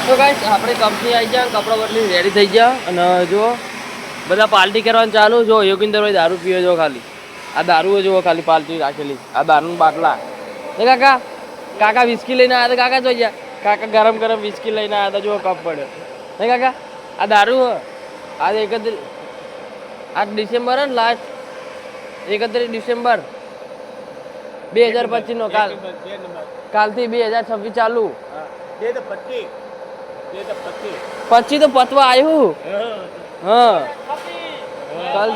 તો ગાઈસ આપણે કંપની આવી ગયા, કપડા બદલી રેડી થઈ ગયા અને જો બધા પાર્ટી કરવાનું ચાલુ. જો યોગિંદરભાઈ દારૂ પીવે જો ખાલી. આ દારૂ જો ખાલી પાર્ટી રાખેલી. આ દારૂના બાટલા. એ કાકા કાકા વિસ્કી લઈને આવ્યા હતા. કાકા જોઈ ગયા. કાકા ગરમ ગરમ વિસ્કી લઈને આવ્યા હતા. જો કપ પડ્યો. હે કાકા આ દારૂ આજે 8 ડિસેમ્બર હે ને લાસ્ટ 31 ડિસેમ્બર 2025 નો કાલથી 2026 ચાલુ. પછી તો પતવા આવ્યું. હા કાલ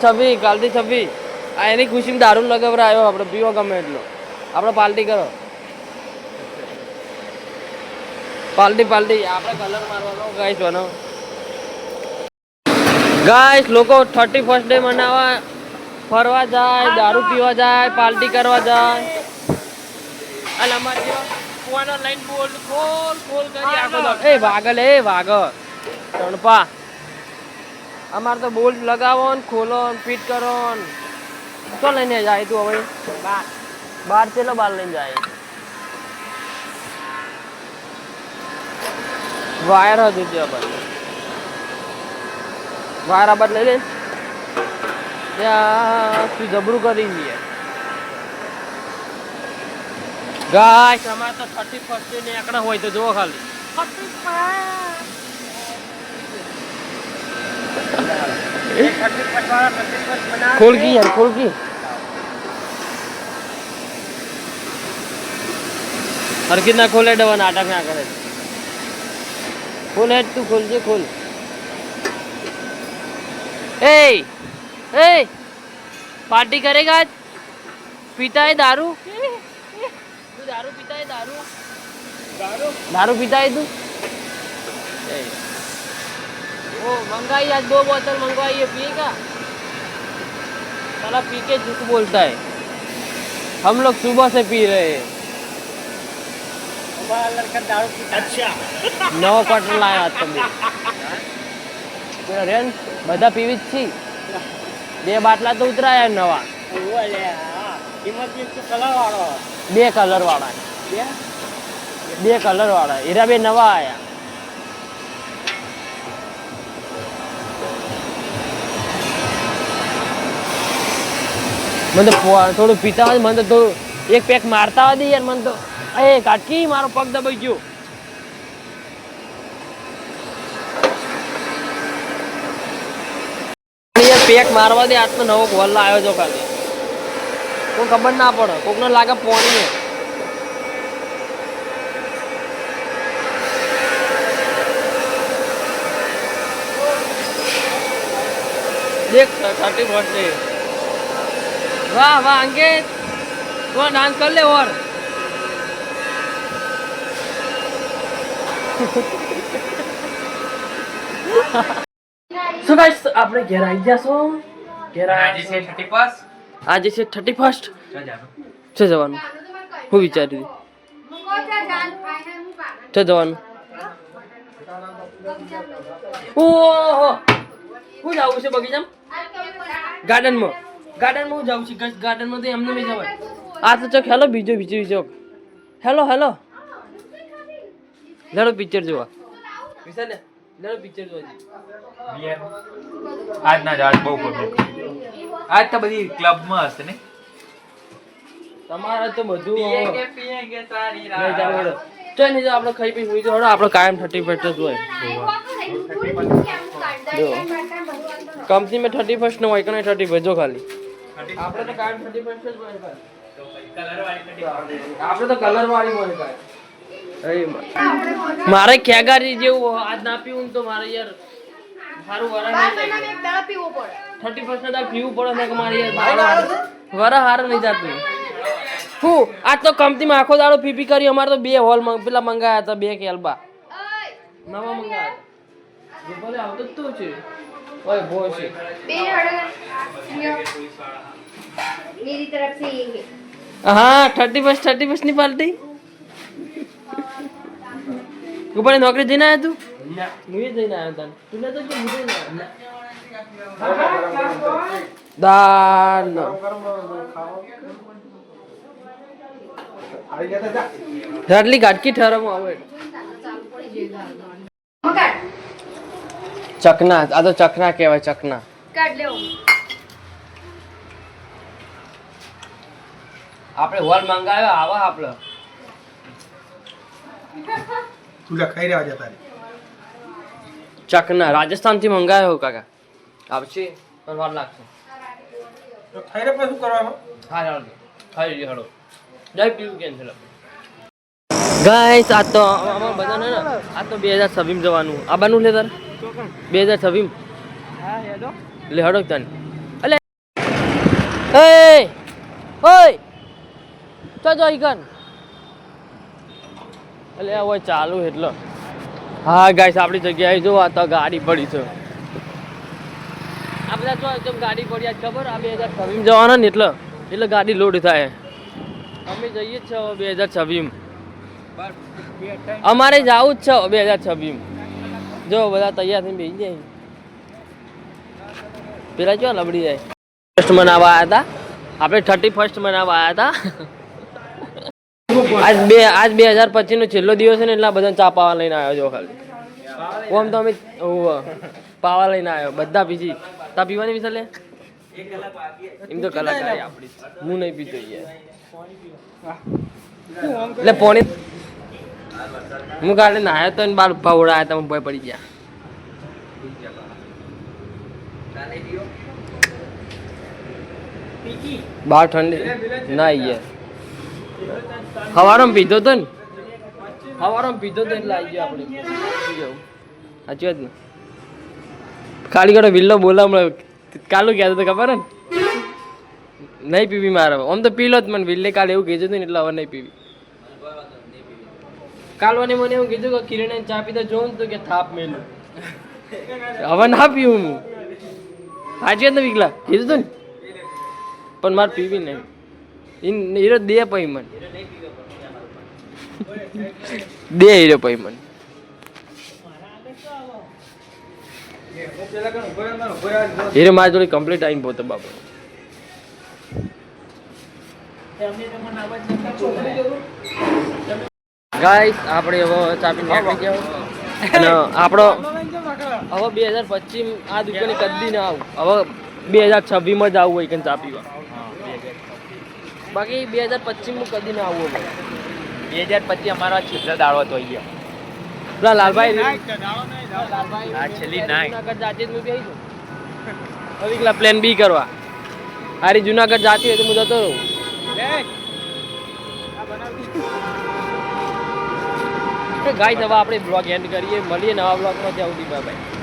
26 કાલથી 26. આ એની ખુશીમાં દારૂ લગાવરા આવ્યો. આપણે પીવો ગમે એટલો. આપણે પાર્ટી કરો. પાર્ટી આપણે કલર મારવાનો ગાઈસ બનો. ગાઈસ લોકો 31st ડે મનાવવા ફરવા જાય, દારૂ પીવા જાય, પાર્ટી કરવા જાય. અને અમારે જો કુવાનો લાઈન બોલ ખોલ કરી આખો દો. એ વાગલ તણપા અમારે તો બોલ્ટ લગાવો ને ખોલો ને ફિટ કરો ને. તો લઈને જાય તું હવે બાર ચેલો બાર લઈને જાય. વાયર હતું ત્યાં ભાઈ. વાયર આબાદ લઈ લે. ત્યાં તું જબરું કરી છે ગાઈસ. અમારે તો 31st ડે આંકડા હોય તો જુઓ ખાલી. ખોલકી યાર ખોલકી. હર કિतना ખોલે ડવા નાટક ના કરે. ખોલ હેડ તું ખોલજે ખોલ. ए पार्टी करेगा आज? पीता है दारू? तू दारू पीता है? दारू पीता है तू? वो मंगाई आज 2 बोतल मंगवाई है, पिएगा? साला पी के झूठ बोलता है. हम लोग सुबह से पी रहे हैं. हमारा लड़का दारू पीता. अच्छा 9 क्वार्टर लाया आज तक. બધા પીવી જ છી. 2 બાટલા તો ઉતરાયા નવા. 2 કલર વાળા. 2 કલર વાળા હીરા 2 નવા આયા. મને તો થોડું પીતા હોય. મને તો એક પેક મારતા હોય યાર. મને તો એ કાટકી મારો પગ દબાઈ ગયો. પેક મારવા દે. આજ તો નવો ગોલ આવ્યો છો ખાલી. કોઈ ખબર ના પડે. કોકને લાગે પોણી. દેખ 31st ડે. વાહ વાહ અંकित तो डांस कर ले. और so guys આપણે ઘેર આવી ગયા છો. ઘેર આજે છે 31st. આજે છે 31st. છે જવાનું. હું વિચારી છે જવાનું. ઓહો હું જાવું છે બગીચામાં. ગાર્ડનમાં હું જાઉં છું. ગાર્ડનમાં તો એમને નહીં જવાય. આ તો ચોક હેલો બીજો ચોક. હેલો લેડો પિક્ચર જોવા. વિશાલ લેડો પિક્ચર જોવા. આજ ના આજ બહુ પબ્લિક. આજ તો બધી ક્લબમાં હશે ને. તમારે તો બધું પીએંગે સારી રાત. ચાલ નહીં આપણે ખાઈ પી સુઈ જાવ. આપણે કાયમ 31st જ હોય. કંપની में 31st નો હોય કે નહીં 31st જો ખાલી. આપણે તો કાયમ 31st જ હોય. આપણે તો કલર વાળી હોય કાય. મારે ખેગારી જેવું આજ ના પીવું તો મારે યાર સારું વરા નહીં જાય. એક દાડા પીવો પડે. 31st ના પીવું પડે ને કે મારે યાર વરા હાર નહીં જાતું. હું આજ તો કંપનીમાં આખો દાડો પીપી કરી. અમારે તો 2 હોલ પેલા મંગાયા હતા. 2 કેલબા નવા મંગાયા હતા. ભલે આવતો જ તો છે. ઓય બોય છે मेरी तरफ से ये. हाँ 31st ની પાર્ટી. ऊपर नौकरी देना है तू? मुझे देना है. तूने तो क्यों मुझे देना दाल આટલી ગાટકી ઠરમ આવે ચકના આ તો ચકના કહેવાય ચકના આપણે હોલ મંગાવ્યો આવા આપણે ચકના રાજસ્થાન થી મંગાવ્યો કાકા આવશે પણ વાર લાગશે હા ચાલો ખાઈ લઈએ હળો જય પીવું કેન્સલ ગાઈસ આ તો અમાર બધાને ને આ તો 2026 જવાનું આ બાનું લે તાર 2026 લે હડો તને અલે એ ઓય તો જો ઈકન અલે આ ઓય ચાલુ એટલે હા ગાઈસ આપણી જગ્યાએ જો આ તો ગાડી પડી છે આ બધા જો એકદમ ગાડી પડી આજ ખબર આ 2026 જવાના ને એટલે ગાડી લોડ થાય અમે જઈએ જ છે 2026 અમારે જવું જ છે 2026 જો બધા તૈયાર થઈને બેસી જાય પેલા જો લબડી જાય ફર્સ્ટ મનાવવા આવ્યા હતા આપણે 31st મનાવવા આવ્યા હતા આજ 2025 નો છેલ્લો દિવસ છે ને એટલા બધા ચા પાવા લઈને આવ્યો જો ખાલી ઓમ તો અમે પાવા લઈને આવ્યો બધા પીજી તા પીવાની વિચાર લે એમ તો કલાકારી આપણી હું નહીં પીતો યાર એટલે પોણી હું કાલે નાયો તો બાર ભાવડા આવ્યા તમે ભય પડી ગયા બાર ઠંડી ના યાર હવારમાં પીધો તો ને હવારમાં પીધો તો એટલે આવી ગયો આપણે સાચી વાત ને ખાલી કાઢો વિલ્લો બોલા કાલું કહેતો તો ખબર ને નહીં પીવી મારે આમ તો પી લો જ મને વિલ્લે કાલે એવું કીધું હતું ને એટલે હવે નહીં પીવી કાલવાને મને એવું કીધું કે કિરણે ચા પીતા જોઉં તો કે થાપ મેલું હવે ના પીવું હું સાચી ને વિકલા કીધું તું ને પણ મારે પીવી નહીં હીરો દે પઈ મને દે હીરો પઈ મને હીરો મારી જોડે કમ્પ્લીટ આવીને પોતો બાપુ ગાઈસ આપણે હવે ચાપી નીકળી જાવ અને આપણો હવે 2025 આ દુકાને કદી ના આવું હવે 2026 માં જ આવું હોય કે ચા પીવા બાકી 2025 માં કદી ના આવું હોય 2025 અમારા છેલ્લા દાડો તો અહીંયા પેલા લાલભાઈ આ છેલ્લી નાઈ જુનાગઢ જાતી હું કહી દઉં હવે એકલા પ્લાન બી કરવા હારી જુનાગઢ જાતી હોય તો હું જતો રહું ગાઈસ હવે આપણે બ્લોગ એન્ડ કરીએ મળીએ નવા બ્લોગમાં ત્યાં સુધી બાય બાય